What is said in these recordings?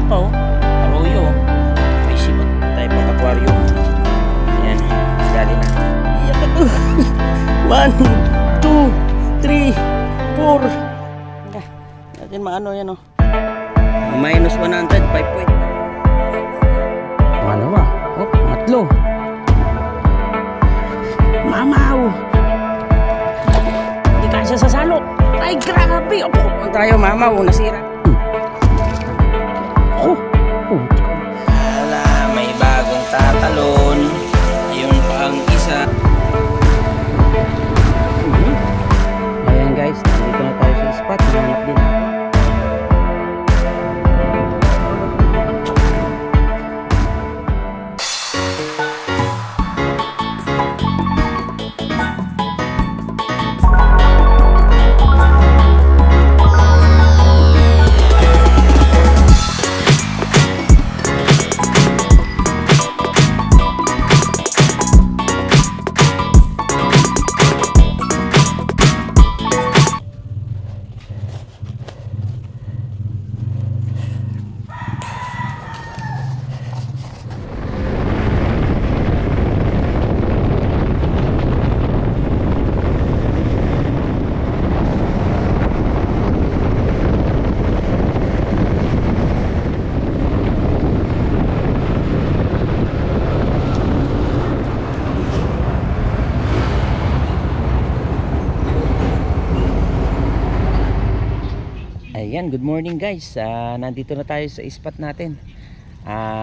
pa oh. Arroyo. May sipot tayo pang aquarium. Ayan. Dali na. Iyak ka to. 1, 2, 3, 4. Natin maano yan oh. Minus 100, 5 point. Ano ba? Oh, matlo. Mamaw. Hindi kasya sa salot. Ay, grabe. Opo, tayo mamaw. Nasira. Oh. Wala, may bagong tatalon. Ayun pa ang isa. Ayan guys, nandito na tayo sa spot. Hanap din natin. Ayan, good morning guys. Nandito na tayo sa spot natin.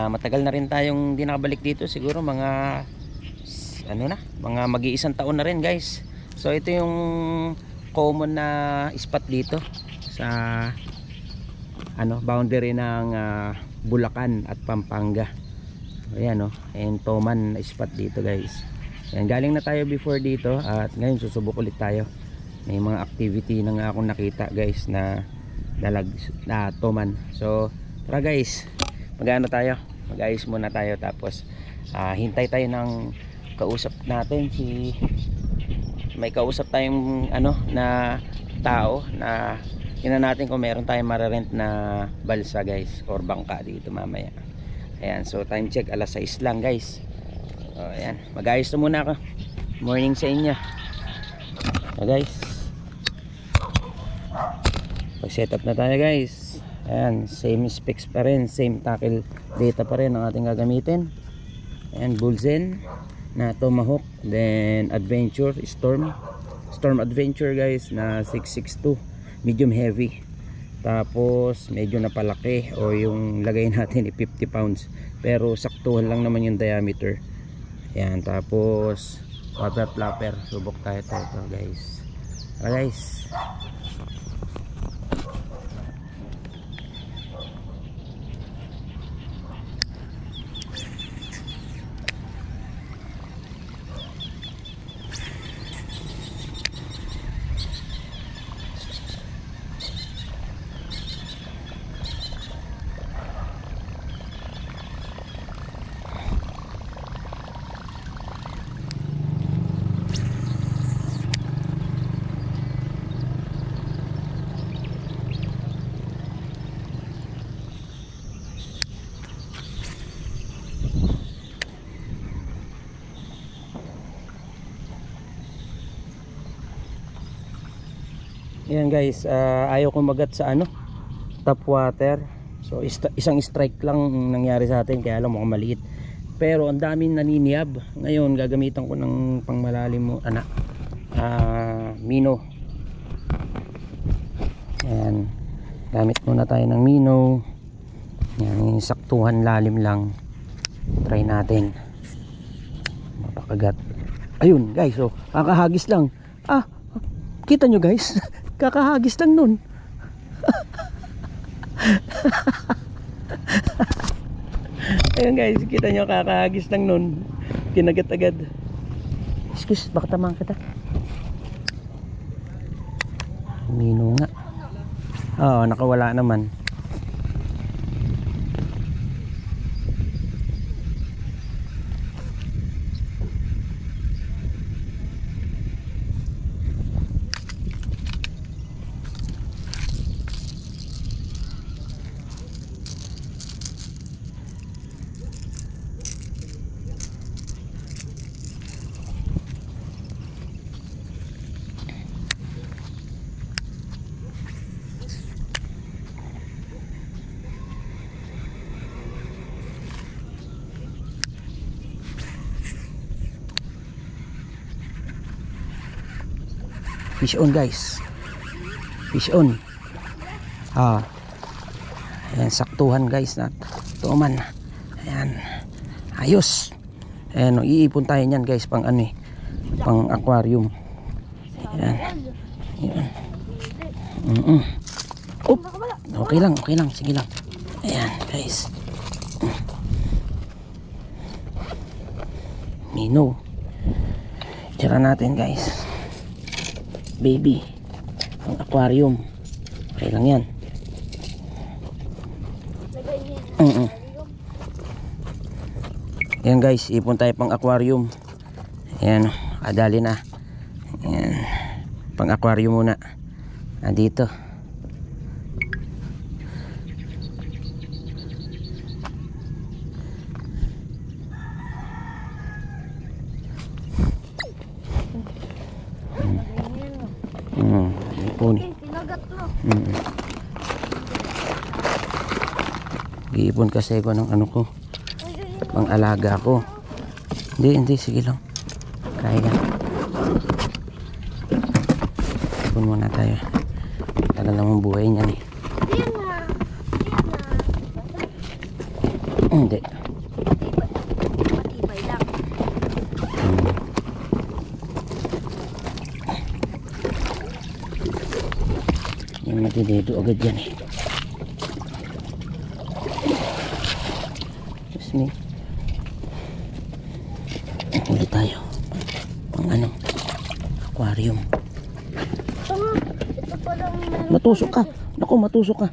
Matagal na rin tayong di nakabalik dito. Siguro mga mga mag-iisang taon na rin guys. So ito yung common na spot dito sa boundary ng Bulacan at Pampanga. Ayan and Toman na spot dito guys. Ayan, galing na tayo before dito at ngayon susubok ulit tayo. May mga activity na nga akong nakita guys na Toman. So tara guys, mag-ayos muna tayo tapos hintay tayo ng kausap natin. May kausap tayong na tao na tingnan natin kung meron tayong mararent na balsa guys or bangka dito mamaya. Ayan, so time check alas 6 lang guys. So ayan, mag-ayos na muna ako. Morning sa inyo guys. Pag-set up na tayo guys. Ayan, same specs pa rin, same tackle data pa rin ang ating gagamitin. Ayan, Bullzen na Tomahawk, then Adventure Storm Adventure guys na 662, medium heavy. Tapos medyo napalaki o yung lagay natin 50 pounds pero saktuhan lang naman yung diameter. Ayan, tapos water flapper. Subok tayo ito guys. Guys, ayan guys, ayaw kumagat sa top water. So isang strike lang nangyari sa atin, kaya lang mukhang maliit. Pero ang daming naniniyab. Ngayon gagamitan ko ng pangmalalim mo Mino. Ayan, gamit muna tayo ng Mino. Ayan, saktuhan lalim lang. Try natin. Mapakagat. Ayun guys, kakahagis lang. Kita nyo guys, kakahagis lang nun. Ayun guys, kita nyo, kakahagis lang nun. Kinagat agad. Excuse, baka tamang kita. Mino nga. Nakawala naman. Fish on guys. Fish on. Ayan, saktuhan guys na tuman. Ayan. Ayos. Ayan, iipon tayo niyan guys pang ano eh, pang aquarium. Ayan. Ayan. Oop. Okay lang, sige lang. Ayan guys. Mino. Tira natin guys. Baby. Pang aquarium. Okay lang yan. Ayan guys, ipon tayo pang aquarium. Ayan, adali na. Ayan, pang aquarium muna. Andito. Ipon. Iipon kasi ko ng ano ko, pang alaga ko. Hindi, sige lang. Kaya. Ipon muna tayo. Tagal namang buhay niyan eh. Hindi. Matibay lang. Yung matidito agad yan eh. Excuse me. Huli tayo. Pang ano? Aquarium. Ito pa lang meron. Matusok ka. Naku, matusok ka.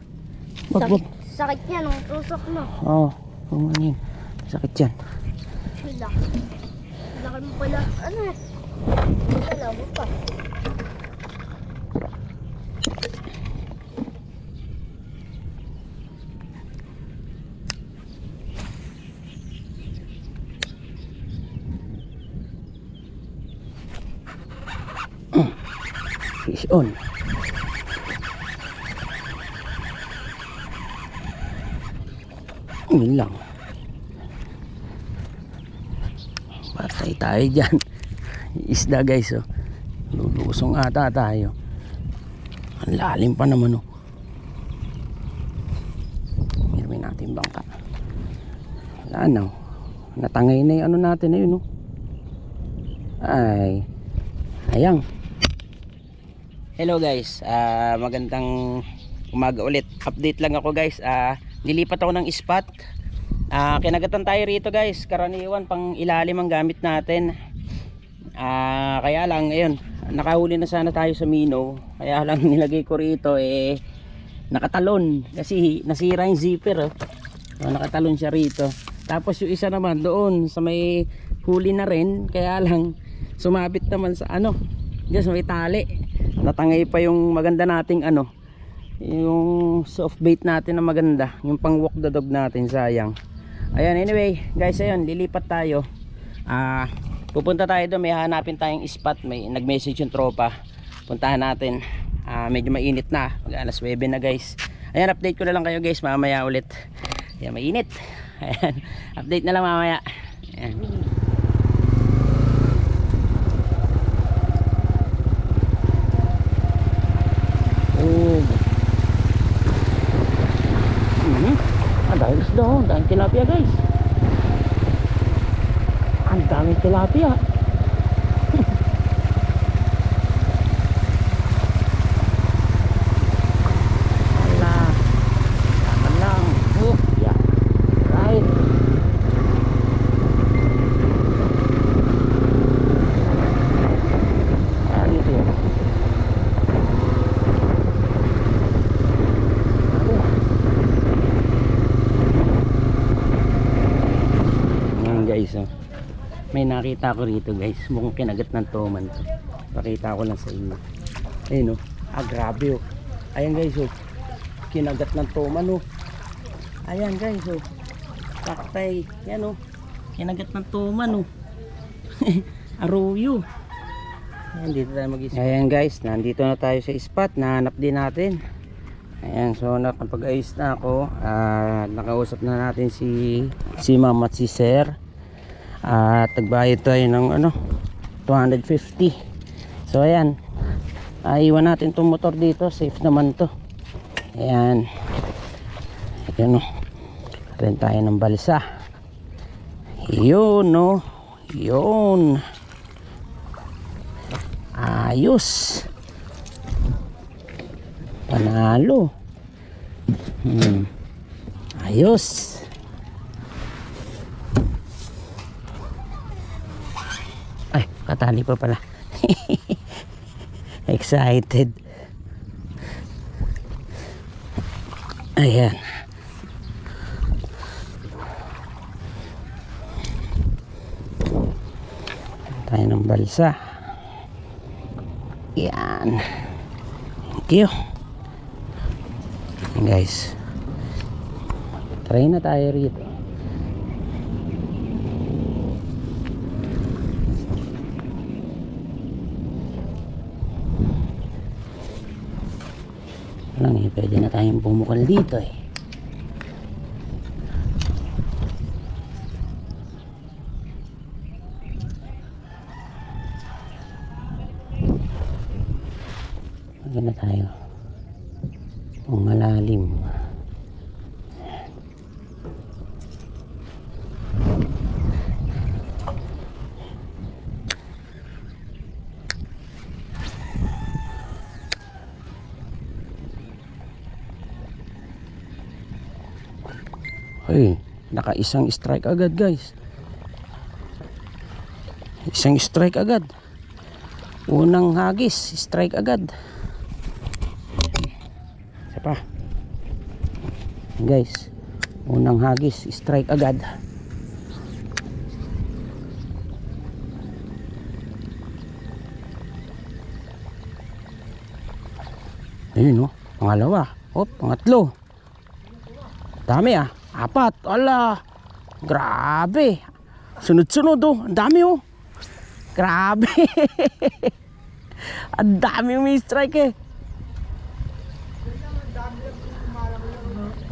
Wag. Sakit niya nung tusok mo. Oo. Ano yun? Sakit yan. Laki. Laki mo pala. Ano eh? Kalabo pa. Fish on. Yun lang. Patay tayo dyan. Isda guys oh. Lulusong ata tayo. Ang lalim pa naman oh. Mirmin natin bangka. Wala na oh. Natangay na yung ano natin na yun oh. Ay. Ayang. Hello guys, magandang umaga ulit. Update lang ako guys. Nilipat ako ng spot. Kinagatan tayo rito guys. Karaniwan pang ilalim ang gamit natin. Kaya lang ayun, nakahuli na sana tayo sa Mino. Kaya lang nilagay ko rito eh nakatalon kasi nasira yung zipper oh. So, nakatalon siya rito. Tapos yung isa naman doon sa may huli na rin. Kaya lang sumabit naman sa ano, diyan sa may tali. Natangay pa yung maganda nating ano, yung soft bait natin na maganda, yung pang walk the dog natin, sayang. Ayan, anyway guys, ayun, lilipat tayo. Pupunta tayo doon, may hanapin tayong spot. May nag-message yung tropa, puntahan natin. Medyo mainit na, mag alas 9 na guys. Ayan, update ko na lang kayo guys mamaya ulit. Ayan, mainit. Ayan, update na lang mamaya. Ayan. Dahil isda oh, daming tilapia guys. Ang daming tilapia. Ala. Taman lang. Oh, yeah. Right. Ayan ito yun. Guys oh. May nakita ko rito guys, mukhang kinagat ng toman to. Pakita ko lang sa inyo. Ayun oh, grabe oh. Ayan guys oh, kinagat ng toman oh. Ayan guys oh, paktay. Yan oh, kinagat ng toman oh. Arroyo. Ayan, dito tayo mag-isip. Ayan guys, nandito na tayo sa spot. Nahanap din natin. Ayan, so nakapag-ayos na ako. Nakausap na natin si ma'am at si sir. Tagbayad tayo ng ano 250. So ayan, Iwan natin itong motor dito, safe naman to. Ayan. Ayan o. Rin tayo ng balsa. Yun o. Yun. Ayos. Panalo. Ayos. Ay, katali pa pala. Excited. Ayan. Tayo ng balsa. Yan. Thank you. Ayan guys. Try na tayo rito. Lang eh, pwede na tayong bumukal dito eh. Pwede na tayo. Kung malalim. Ay, naka-isang strike agad guys. Isang strike agad. Unang hagis, strike agad. Isa pa. Guys, unang hagis, strike agad. Ayun o, pangalawa. O, pangatlo. Dami ah. 4. Ala. Grabe. Sunod-sunod oh. Ang dami oh. Grabe. Ang dami may strike eh.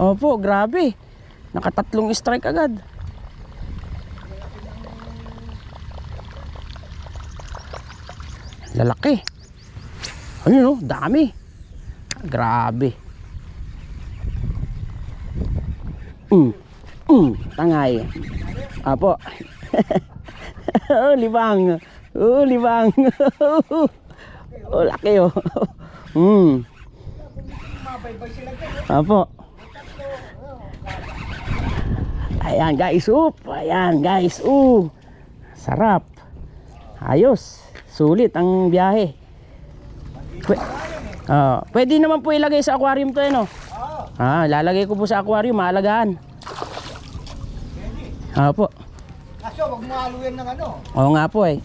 Opo, grabe. Nakatatlong strike agad. Lalaki. Ayun oh, dami. Grabe. Tangay. Apo. Oh, libang. Oh, libang. Oh, laki oh. Apo. Ayan guys, ayan guys, sarap. Ayos. Sulit ang biyahe. Pwede naman po ilagay sa aquarium to no. Lalagay ko po sa aquarium, maalagaan. Po. Kaso wag mo haluin ng ano. Oo nga po eh.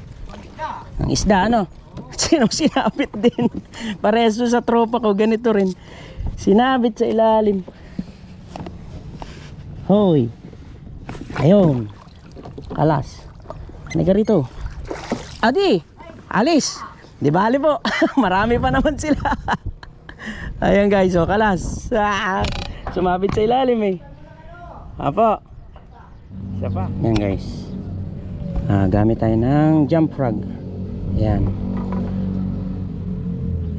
Ng isda ano. Sinabit din. Pareso sa tropa ko, ganito rin. Sinabit sa ilalim. Hoy. Ayun. Kalas. Halika rito. Adi. Alis. Di bali po. Marami pa naman sila. Ayan guys, kalas. Sumabit sa ilalim eh. Apo. Isa pa. Ayan guys. Gamit tayo ng jump frog. Ayan.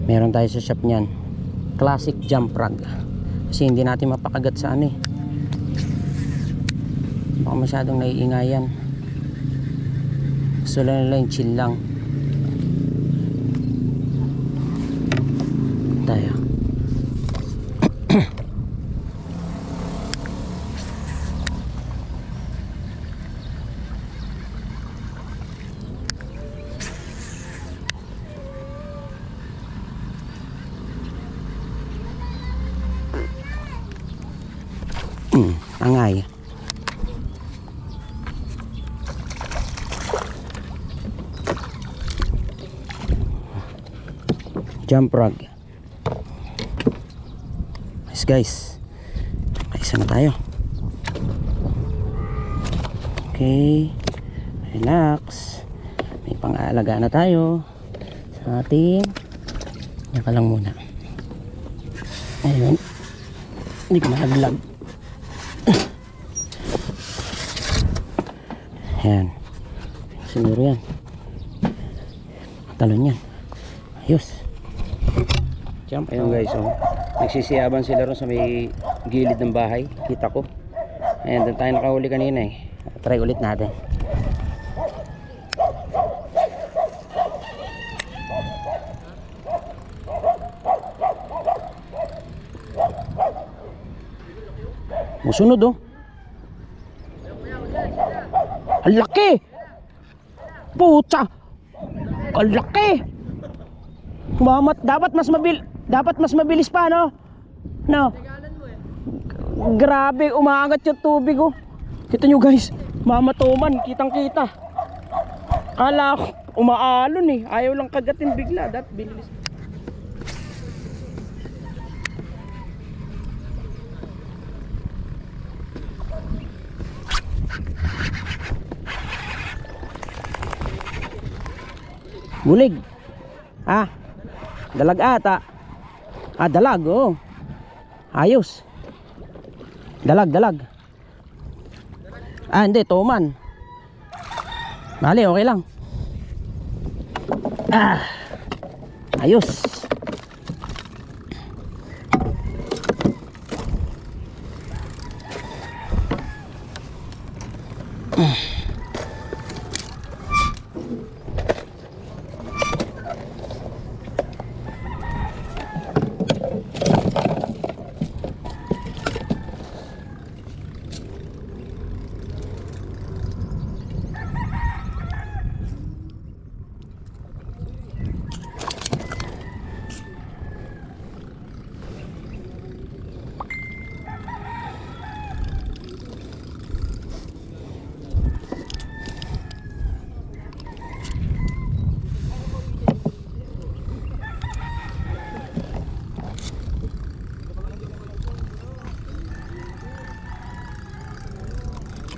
Meron tayo sa shop niyan. Classic jump frog. Kasi hindi natin mapakagat sa ano eh. Baka masyadong naiingayan. Gusto lang nila yung chill lang. Tayo. Angay. Jump frog. Nice guys. Isa na tayo. Okay. Relax. May pang-aalaga na tayo sa ating. Yaka lang muna. Ayun. Hindi ko mahaglag. Ayan. Siguro yan. Talon yan. Ayos. jump. Ayun guys, oh. Nagsisiyaban sila ron sa may gilid ng bahay. Kita ko. Ayan, doon tayo nakahuli kanina eh. Try ulit natin. Musunod oh. Ang laki! Pucha! Ang laki! Dapat mas mabilis pa, no? No? Grabe, umaangat yung tubig, oh. Kita nyo guys, mamatuman, kitang kita. Kala ko, umaalon eh. Ayaw lang kagatin bigla. Dapat bilis. Bulig. Ah, dalag ata. Ah, dalag, oh. Ayos. Dalag. Ah, hindi, toman. Bale, okay lang. Ah, ayos.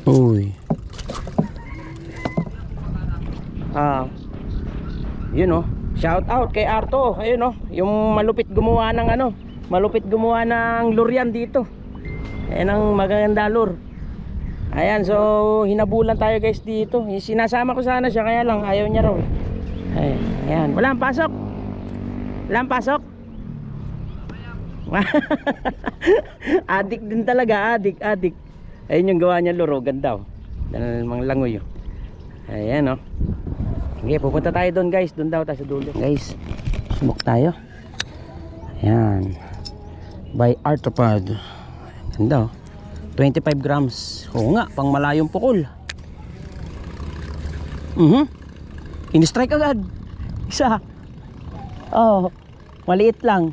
Uy. Ah. Yun oh. Shout out kay Arto. Ayun oh, yung malupit gumawa ng lurian dito. Ayan ang magaganda lure. Ayan, so hinabulan tayo guys dito. Sinasama ko sana siya kaya lang ayaw niya raw. Ayan, walang pasok. Adik din talaga, adik. Ayun yung gawa niya luro, ganda oh. Mga langoy oh. Ayan oh. Okay, pupunta tayo doon guys. Doon daw tayo sa dulo. Guys, subok tayo. Ayan. By Arthropod. Ganda oh. 25 grams. Oo nga, pang malayong pukol. In-strike agad. Isa. Oh, maliit lang.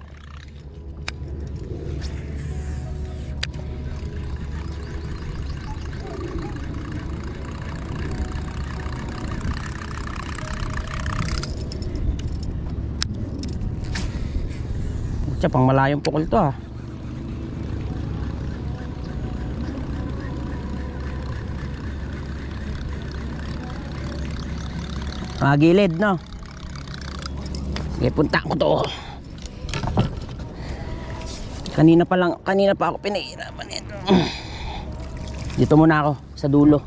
Pang malayong pukol to ah. Gilid no. Okay, punta ko to. Kanina pa ako pinahirapan nito. Dito muna ako sa dulo.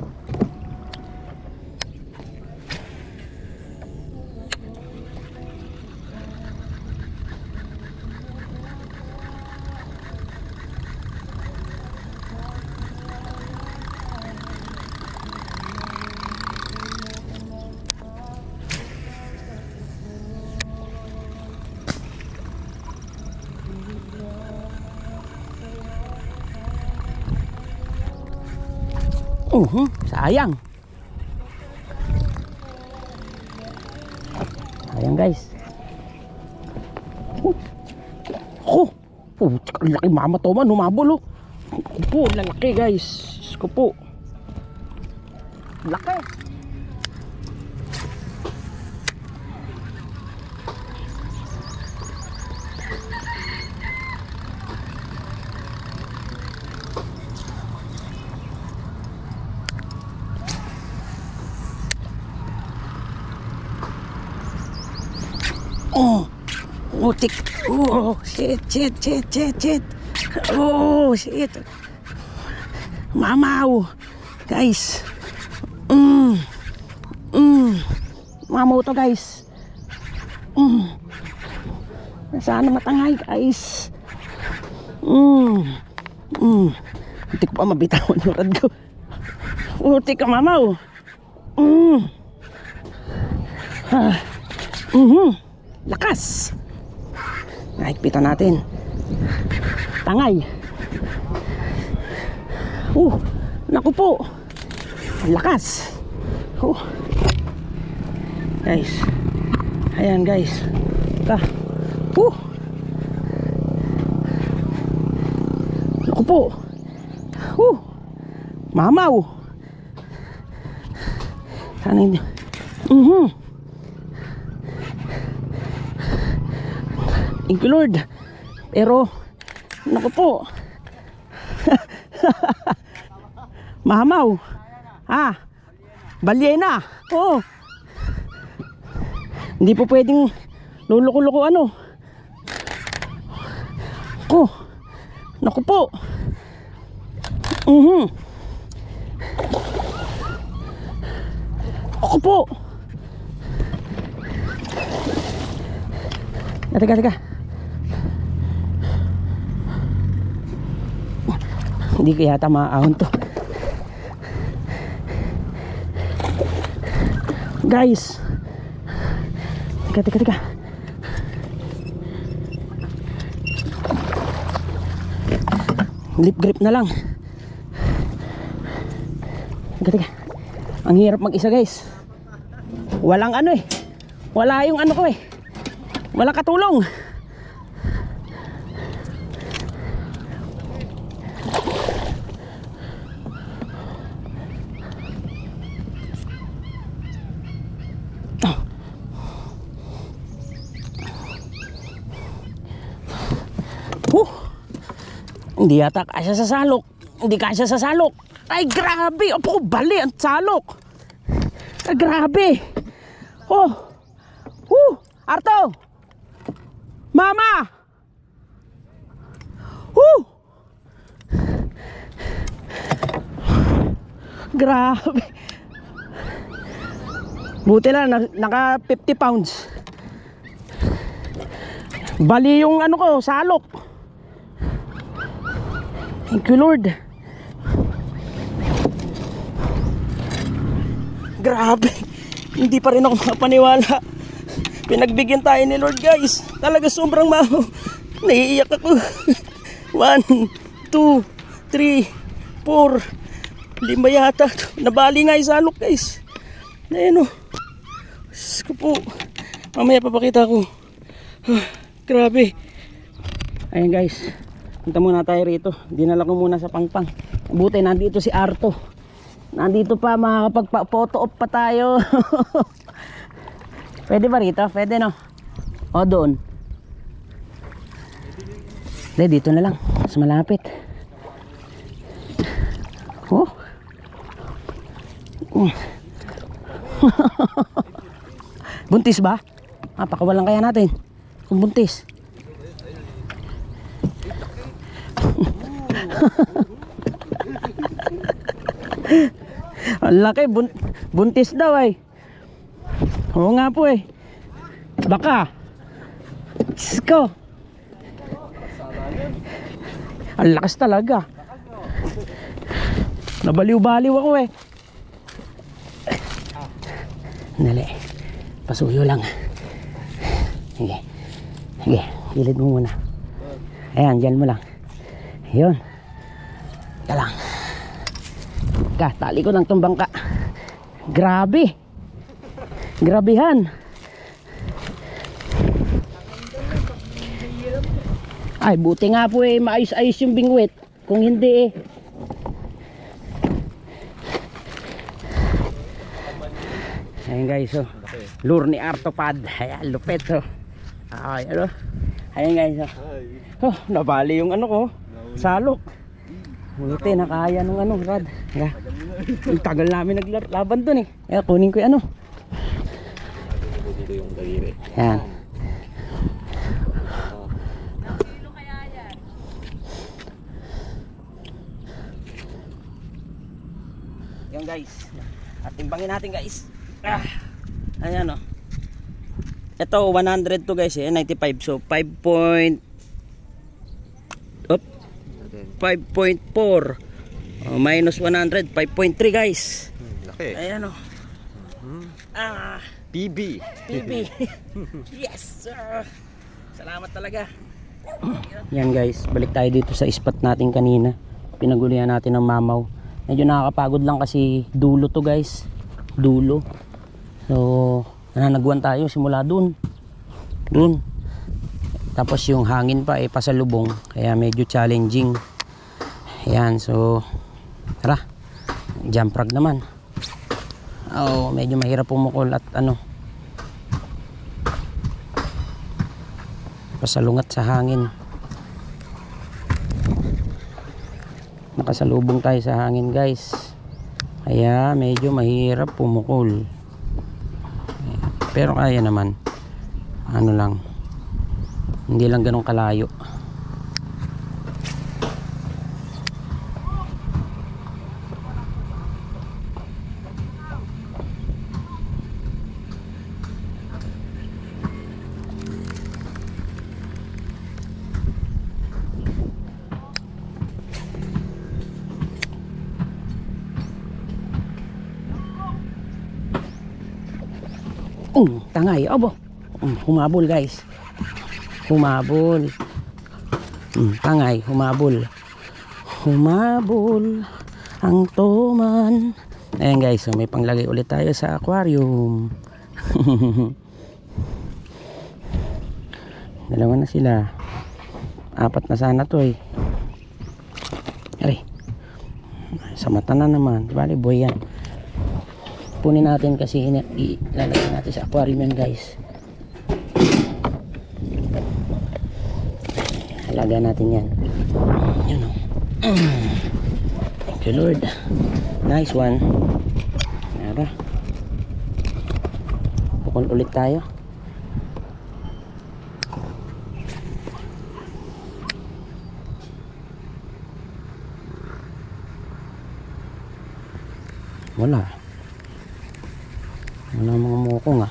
Sayang guys. Laki mama to man, humabol oh. Po, lalaki guys. Diyos ko po. Laki. Putik. Oh, shit. Oh, shit. Mamaw. Guys. Mamaw to, guys. Sana matangay guys. Hindi ko pa mabitawan yung rad ko. Puti ka mamaw. Lakas. Nahigpitan natin. Tangay. Naku po. Lakas. Guys. Ayan guys. Naku po. Mamaw. Sana hindi. Thank you Lord. Pero naku po. Mamaw. Balyena. Hindi po pwedeng luluko-luko ano. Naku po. Naku po. Teka. Hindi ko yata maaahon to. Guys. Teka. Lip grip na lang. Teka. Ang hirap mag-isa guys. Walang ano eh. Wala yung ano ko eh. Wala katulong. Hindi yata kasya sa salok. Hindi kasya sa salok. Ay grabe. Opo, bali ang salok. Ay grabe. Arto. Mama. Grabe. Buti lang naka 50 pounds. Bali yung ano ko, salok. Thank you Lord. Grabe. Hindi pa rin ako makapaniwala. Pinagbigyan tayo ni Lord guys. Talaga sobrang naiiyak ako. 1, 2, 3, 4, 5 yata. Nabali nga yung salok guys. Ayan o. Diyos ko po. Mamaya papakita ko. Grabe. Ayan guys. Punta muna tayo rito. Dinala ko muna sa pangpang. Buti nandito si Arto. Nandito pa, makakapag-photo op pa tayo. Pwede ba rito? Pwede no? O doon. Dito na lang. Mas malapit. Buntis ba? Pakawalan kaya natin kung buntis. Ang laki, buntis daw ay. Oo nga po eh. Baka. Diyos ko. Ang lakas talaga. Nabaliw-baliw ako eh. Dali. Pasuyo lang. Sige. Gilid mo muna. Ayan, dyan mo lang. Ayun. Ika lang. Tali ko ng tumbang ka. Grabe. Grabihan. Ay, buti nga po eh, maayos-ayos yung bingwit. Kung hindi eh. Ayan guys, lure ni Artopad. Ayan, lupet Ayan Ayan guys, nabali yung ano ko, salok. Buti, nakaya nung ano, rad. Yung tagal namin naglaban dun eh. Kaya kunin ko yung ano. Ayan. Yan guys. At timbangin natin guys. Ayan Ito 100 to guys, 95. So 5.4. Minus 100, 5.3 guys. Laki. Ayan o. PB. Yes sir. Salamat talaga. Yan guys, balik tayo dito sa spot natin kanina. Pinagulihan natin ng mamaw. Medyo nakakapagod lang kasi dulo to guys. Dulo. So nananaguan tayo simula dun. Tapos yung hangin pa pasalubong, kaya medyo challenging. Ayan, so tara, jump frog naman. Medyo mahirap pumukol at pasalungat sa hangin. Nakasalubong tayo sa hangin guys, kaya medyo mahirap pumukol. Pero kaya naman, lang, hindi lang ganun kalayo. Tangay, abo. Humabol guys. Humabol. Tangay, humabol. Humabol ang toman. Ayan guys, so may panglagay ulit tayo sa aquarium. Dalawa na sila. 4 na sana to eh. Aray. Sa mata na naman. Bali boy yan. Punin natin kasi ilalagay natin sa aquarium yan guys. Halaga natin yan. Yun o. Thank you Lord. Nice one. Nara. Pukul ulit tayo. Wala mga mukong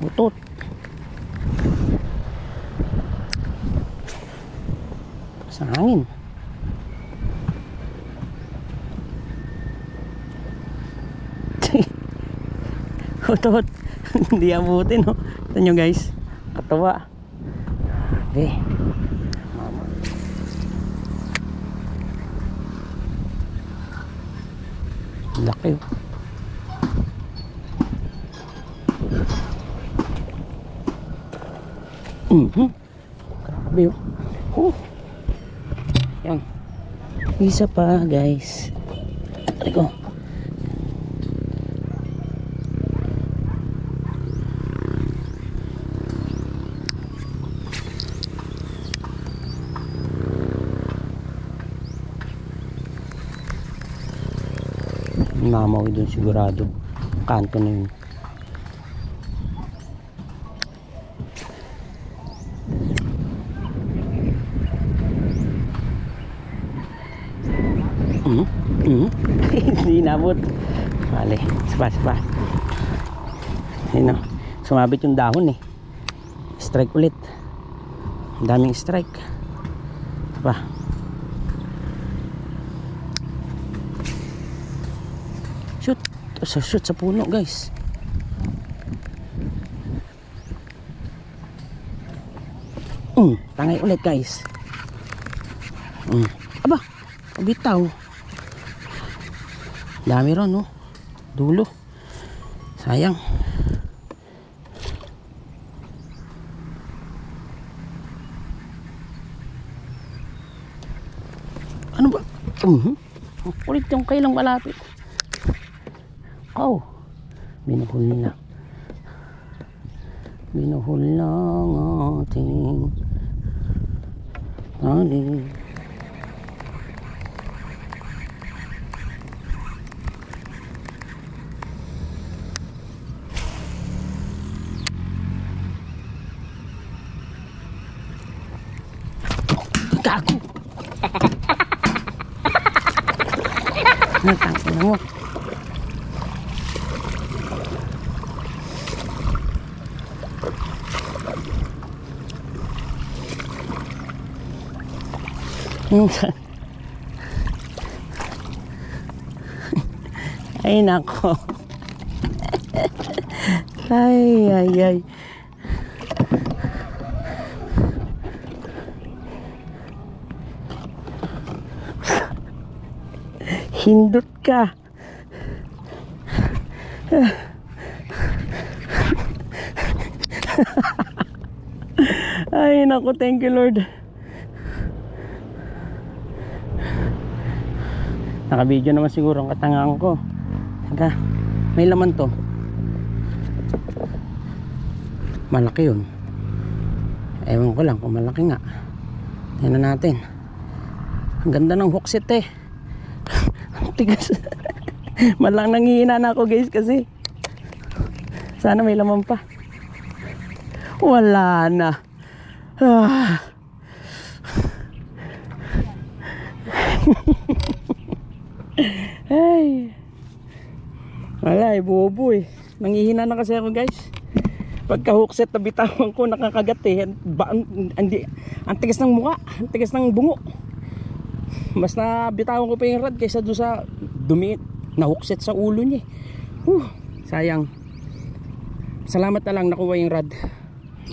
utot. Sa hangin. Utot. Hindi abutin no. Ito nyo guys, katawa. Okay. Laki. Grabe oh. Yan. Isa pa guys. Ito. Mamaw doon sigurado, kanto na yun. Hindi nabot. Mali, sapa. Ayun o, sumabit yung dahon eh. Strike ulit. Ang daming strike. Sapa. Shoot sa puno guys. Tangay ulit guys. Aba, bitaw. Dami ron no. Dulo. Sayang. Ano ba? Ulit yung kailang malapit. Binuhol na. Binuhol lang ating tali. Gago. Natangin mo. Ay nako. Ay ay ay. Hindot ka. Ay nako, thank you Lord. Naka-video naman siguro ang katangaan ko. Teka, may laman to. Malaki yun. Ewan ko lang kung malaki nga. Tingnan natin. Ang ganda ng hookset eh. Ang tigas. Malang nanghihina na ako guys kasi. Sana may laman pa. Wala na. Ah. Ay. Wala eh, bobo eh. Nanghihina na kasi ako guys. Pagka hookset na bitawan ko, nakakagat eh. Ang tigas ng mukha, ang tigas ng bungo. Mas na bitawan ko pa yung rad kaysa doon sa dumi na hookset sa ulo niya. Sayang. Salamat na lang nakuha yung rad.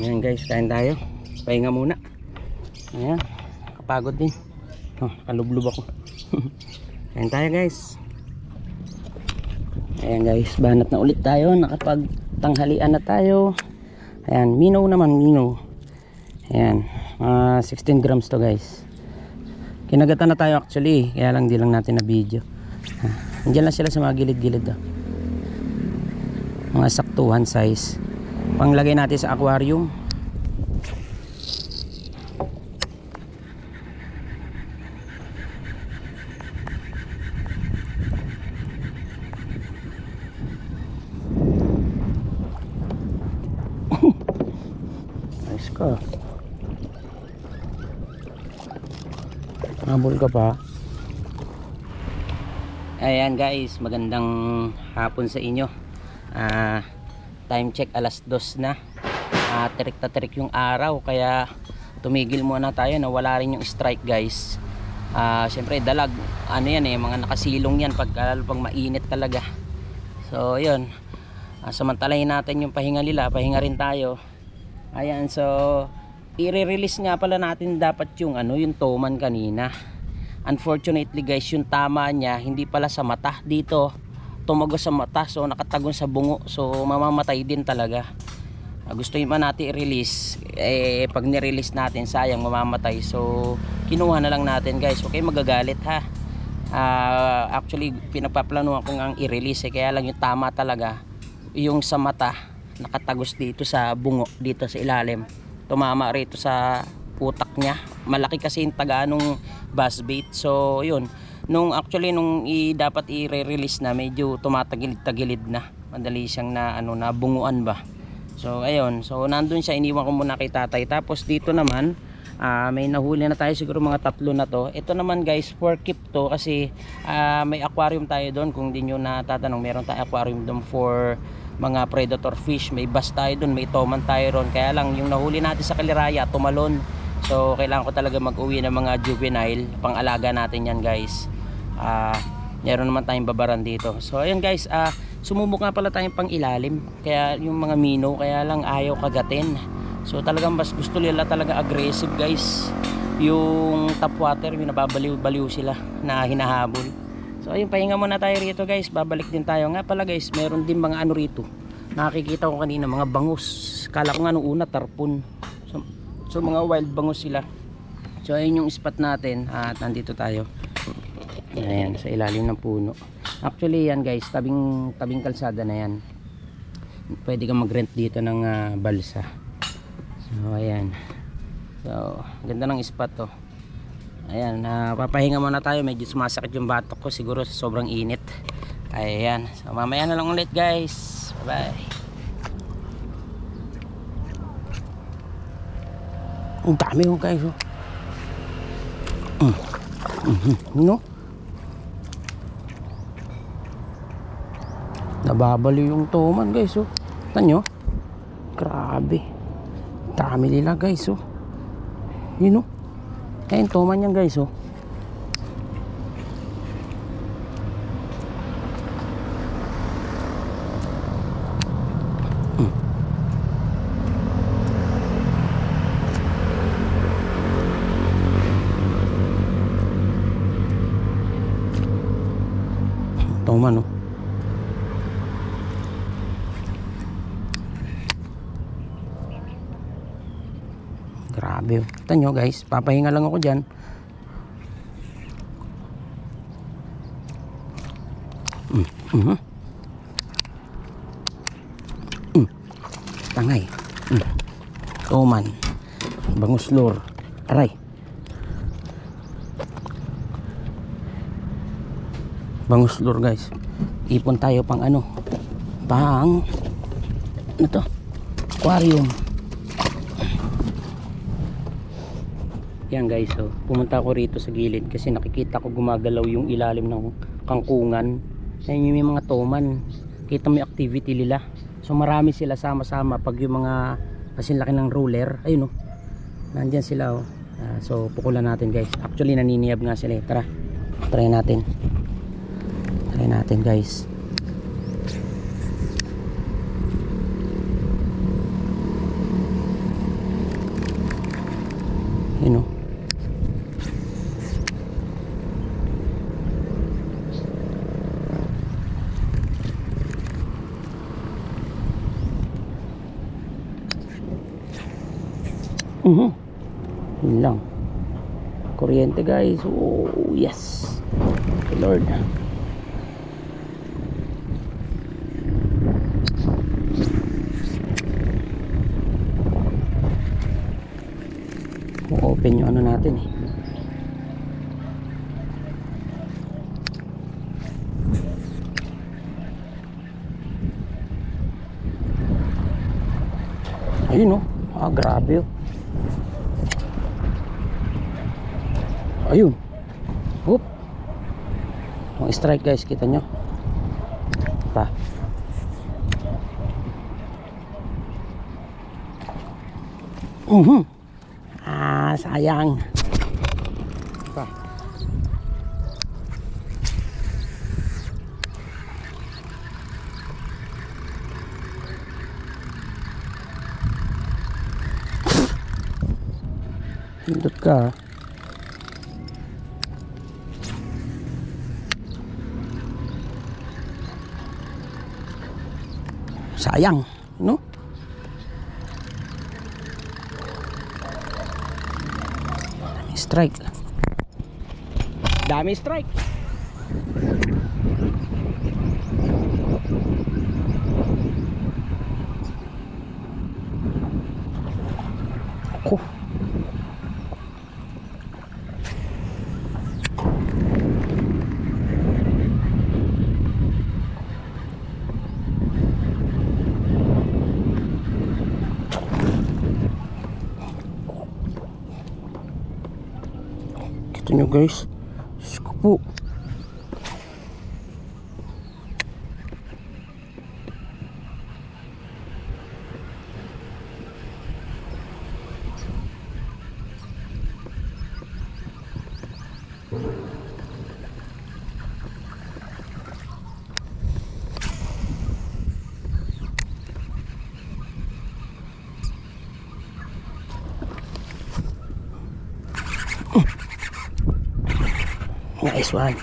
Ayan guys, kain tayo. Pahinga muna. Ayan, kapagod din. Kalublub ako. Kain tayo guys. Ayan guys, banat na ulit tayo. Nakapagtanghalian na tayo. Ayan, minaw naman, minaw. Ayan, 16 grams to guys. Kinagatan na tayo actually, kaya lang di lang natin na video. Nandiyan lang sila sa mga gilid-gilid daw. Mga saktuhan size. Panglagay natin sa aquarium. Nice ka. Habol ka pa. Ayan guys, magandang hapon sa inyo. Time check alas 2 na. Tirik na tirik yung araw, kaya tumigil muna tayo, nawala rin yung strike guys. Syempre dalag, ano yan eh, mga nakasilong yan pag mainit talaga. So yun, samantalahin natin yung pahinga nila, pahinga rin tayo. Ayan, so i-release nga pala natin dapat yung yung toman kanina. Unfortunately guys, yung tama niya hindi pala sa mata, dito tumagos sa mata, so nakatagon sa bungo, so mamamatay din talaga. Gusto pa natin i-release, pag ni-release natin sayang mamamatay, so kinuha na lang natin guys. Okay, magagalit ha. Actually pinagpaplanuhan ko ngang i-release kaya lang yung tama talaga yung sa mata, nakatagos dito sa bungo, dito sa ilalim, tumama rito sa utak niya. Malaki kasi yung taga nung bass bait, so yun, nung dapat i-release na, medyo tumatagilid-tagilid na, madali siyang na bunguan ba. So ayun, so nandun siya, iniwan ko muna kay tatay. Tapos dito naman may nahuli na tayo, siguro mga 3 na to. Ito naman guys, for keep to, kasi may aquarium tayo doon. Kung di nyo natatanong, meron tayo aquarium doon for mga predator fish. May bass tayo doon, may toman tayo ron. Kaya lang yung nahuli natin sa Kaliraya, tumalon. So kailangan ko talaga mag-uwi ng mga juvenile, pang alaga natin yan guys. Meron naman tayong babaran dito. So ayun guys, sumubok nga pala tayong pang ilalim, kaya yung mga minnow, kaya lang ayaw kagatin. So talagang mas gusto nila talaga aggressive guys. Yung top water, yung nababaliw-baliw sila na hinahabol. So ayun, pahinga muna tayo rito guys, babalik din tayo. Nga pala guys, meron din mga rito, nakikita ko kanina, mga bangus. Kala ko nga nung una tarpon. So mga wild bangus sila. So ayun yung spot natin, at nandito tayo. Ayan, sa ilalim ng puno. Actually yan guys, tabing kalsada na yan. Pwede kang mag-rent dito ng balsa. So ayan. So ganda ng spot to. Ayan, papahinga muna tayo. Medyo sumasakit yung batok ko, siguro sa sobrang init. Ayan, so mamaya na lang ulit guys. Bye bye. Ang dami ko guys. No? Nababali yung toman guys, oh. Tignan nyo. Grabe. Dami nila guys, oh. Yun, oh. Ayun, toman yan guys, oh. Toman, oh. Grabe, oh. Tignan nyo guys, papahinga lang ako dyan. Tangay. Toman. Bangus lure. Aray. Bangus lure guys. Ipon tayo pang ano? Pang ano to? Aquarium. Yan guys, so pumunta ako rito sa gilid kasi nakikita ko gumagalaw yung ilalim ng kangkungan. Ayun yung mga toman. Kita mo yung activity nila. So marami sila sama-sama pag yung mga kasin laki ng roller. Ayun, oh. Nandiyan sila, oh. So pukulan natin guys. Actually naniniyab nga sila, eh. Tara. Try natin. Try natin guys. Ayun, oh. Yun lang. Kuryente guys. Oh yes. Okay, Lord. Open yung ano natin, eh. Ayun, oh. Grabe, oh. Ayun. Whoop. Ang strike guys, kita nyo pa. Sayang pa. Hindot ka. Sayang, no? Dami strike. Dami strike. Ako. Kita nyo guys, Diyos ko po. Nice one.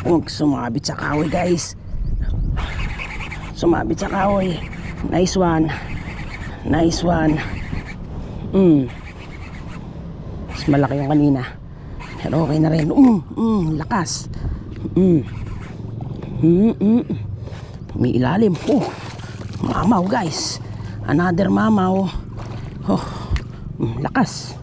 Huwag sumabit sa kahoy guys. Sumabit sa kahoy. Nice one. Nice one. Mas malaki yung kanina. Pero okay na rin. Lakas. May ilalim. Mamaw guys. Another mamaw. Lakas.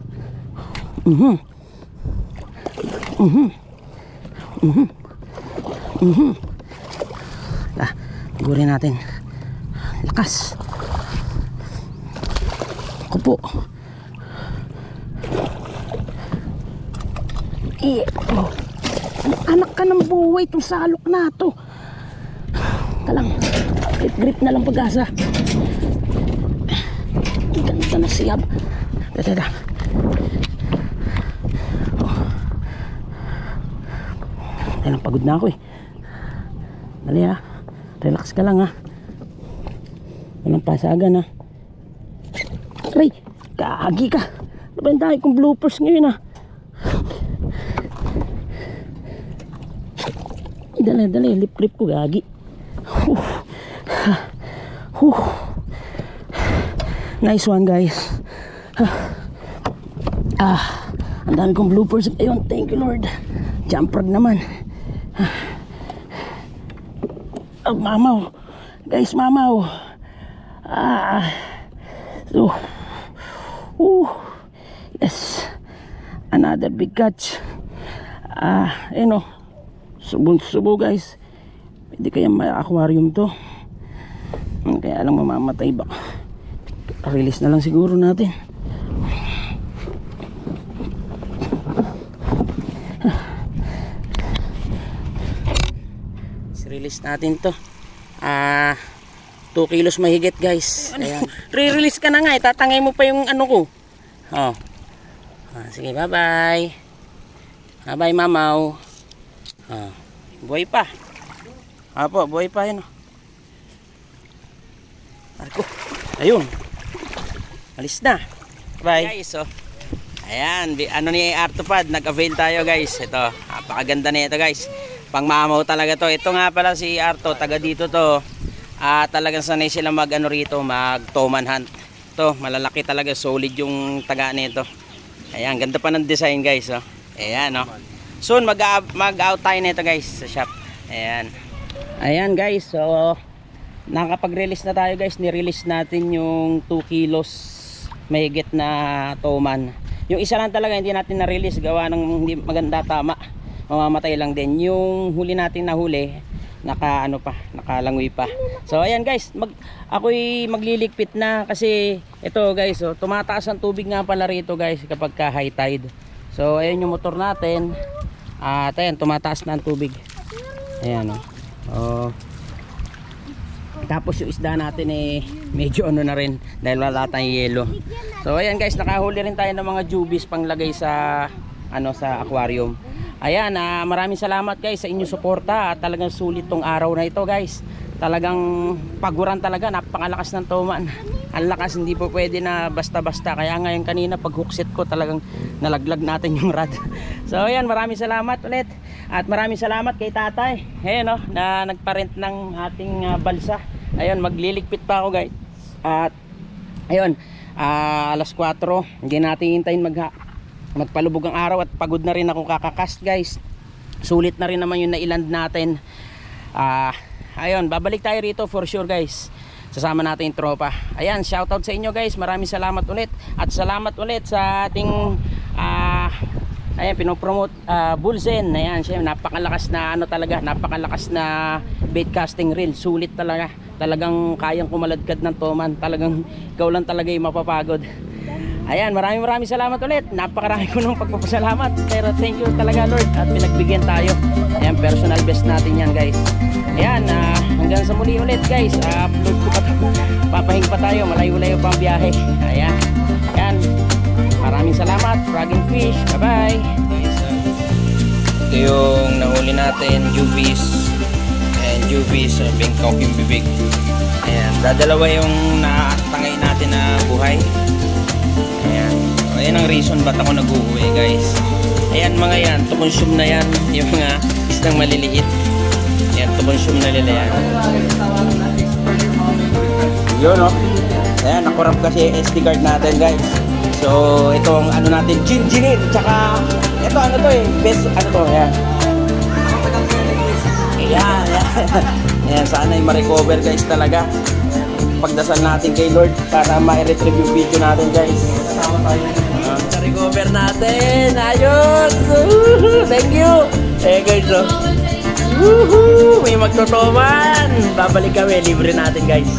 Gurin natin. Lakas. Ako po. Oh. Anak ka ng buhay itong salok na to. Talang, grip na lang pag-asa. Ganda na siyab. Dada. Oh. Talang, pagod na ako eh. Dali ha. Relax ka lang ha. Walang pasagan ha. Aray, kaagi ka. Nabayan tayo kong bloopers ngayon ha. Dali, lip grip ko gagi. Nice one guys. Ang dami kong bloopers. Ayun, thank you Lord. Jump frog naman. Mamaw. Guys, mamaw. So, yes. Another big catch. Ayun o. Subo guys. Pwede kaya may aquarium to. Kaya lang mamamatay ba. Release na lang siguro natin. Release natin to. 2 kilos mahigit guys. Ayan. Re-release ka na nga. Itatangay mo pa yung ano ko. Oh. Sige, bye bye. Bye bye mamaw. Buhay pa. Apo, buhay pa yun. Marco. Ayun. Alis na. Bye. Guys, ayan, ano ni Artopad, nag-avail tayo guys. Ito, napakaganda na ito guys. Pang mamaw talaga to. Ito nga pala si Arto, taga dito to. Talagang sanay sila mag-ano rito, mag-toman hunt. Ito, malalaki talaga, solid yung taga nito. Ayan, ganda pa ng design guys. Ayan, soon mag-out tayo nito guys sa shop. Ayan guys, so nakapag-release na tayo guys. Ni-release natin yung 2 kilos mahigit na toman. Yung isa lang talaga hindi natin na-release, gawa ng hindi maganda tama. Mamamatay lang din. Yung huli natin na huli, nakalangoy pa. So ayan guys, ako'y magliligpit na kasi ito guys, tumataas ang tubig nga pala rito guys kapag ka high tide. So ayan yung motor natin. At ayan, tumataas na ang tubig. Ayan tapos yung isda natin medyo ano na rin dahil wala tayong yelo. So ayan guys, nakahuli rin tayo ng mga jubies panglagay sa sa aquarium. Ayan, maraming salamat guys sa inyong suporta at talagang sulit tong araw na ito guys. Talagang paguran talaga, napakalakas ng toman. Ang lakas, hindi po pwede na basta-basta. Kaya ngayon kanina pag hookset ko talagang nalaglag natin yung rod. So ayan, maraming salamat ulit. At maraming salamat kay tatay. Ayan na nagparent ng ating balsa. Ayun, magliligpit pa ako guys. At ayun, alas 4, hindi natin hintayin magpalubog ang araw at pagod na rin ako kakakast guys. Sulit na rin naman yung nailand natin. Ayun, babalik tayo rito for sure guys. Sasama natin yung tropa. Ayan, shoutout sa inyo guys. Maraming salamat ulit. At salamat ulit sa ating ayan, pinopromote Bullzen. Ayan, siya napakalakas na talaga, napakalakas na bait casting reel. Sulit talaga. Talagang kayang kumaladkad ng toman. Talagang ikaw lang talaga yung mapapagod. Ayan, maraming salamat ulit. Napakarami ko ng pagpapasalamat. Pero thank you talaga Lord at pinagbigyan tayo. Ayan, personal best natin yan guys. Ayan, hanggang sa muli ulit guys. Upload ko pa ito. Papahing pa tayo, malayo-layo pang biyahe. Ayan, maraming salamat. Frogging fish, bye bye. Ito yung nahuli natin, juvies. Ayan, juvies, bingkok yung bibig. Ayan, dadalawa yung natangay natin na buhay. Ayan ang reason ba't ako nag-uwi guys. Ayan mga yan, to consume na yan. Yung mga isdang maliliit. Ayan, to consume na nila yan. Yun ayan, nakurap kasi SD card natin guys. So itong natin, ginginit. Tsaka ito best ayan. Ayan. Ayan, sana yung ma-recover guys talaga. Pagdasal natin kay Lord para ma-retrieve yung video natin guys. Kasama tayo. Na-recover natin. Ayos! Thank you! Guys, may magtotoman. Babalik kami. Libre natin guys.